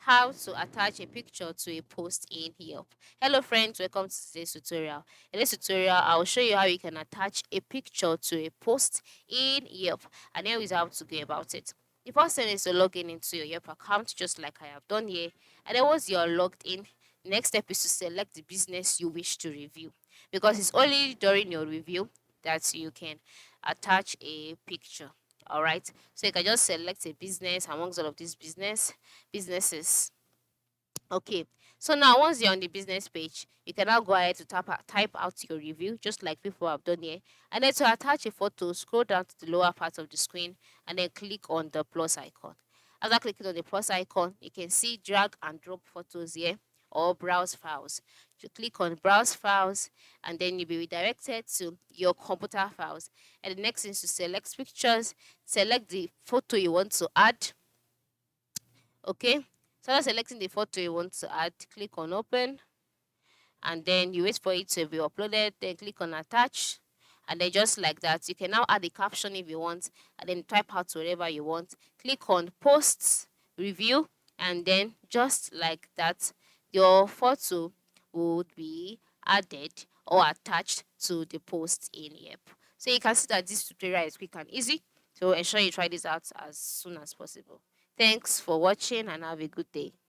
how to attach a picture to a post in Yelp. Hello friends, welcome to today's tutorial. In this tutorial, I'll show you how you can attach a picture to a post in Yelp, and here is how to go about it. The first thing is to log in into your Yelp account just like I have done here, and then once you're logged in, the next step is to select the business you wish to review, because it's only during your review that you can attach a picture. All right, so you can just select a business amongst all of these businesses. Okay, so now once you're on the business page, you can now go ahead to type out your review just like people have done here, and then to attach a photo, scroll down to the lower part of the screen and then click on the plus icon. After clicking on the plus icon, you can see drag and drop photos here or browse files. You click on browse files and then you'll be redirected to your computer files. And the next thing is to select pictures, select the photo you want to add. Okay, so after selecting the photo you want to add, click on open and then you wait for it to be uploaded, then click on attach, and then just like that you can now add a caption if you want and then type out whatever you want. Click on posts review, and then just like that your photo would be added or attached to the post in Yep. So you can see that this tutorial is quick and easy, so ensure you try this out as soon as possible. Thanks for watching and have a good day.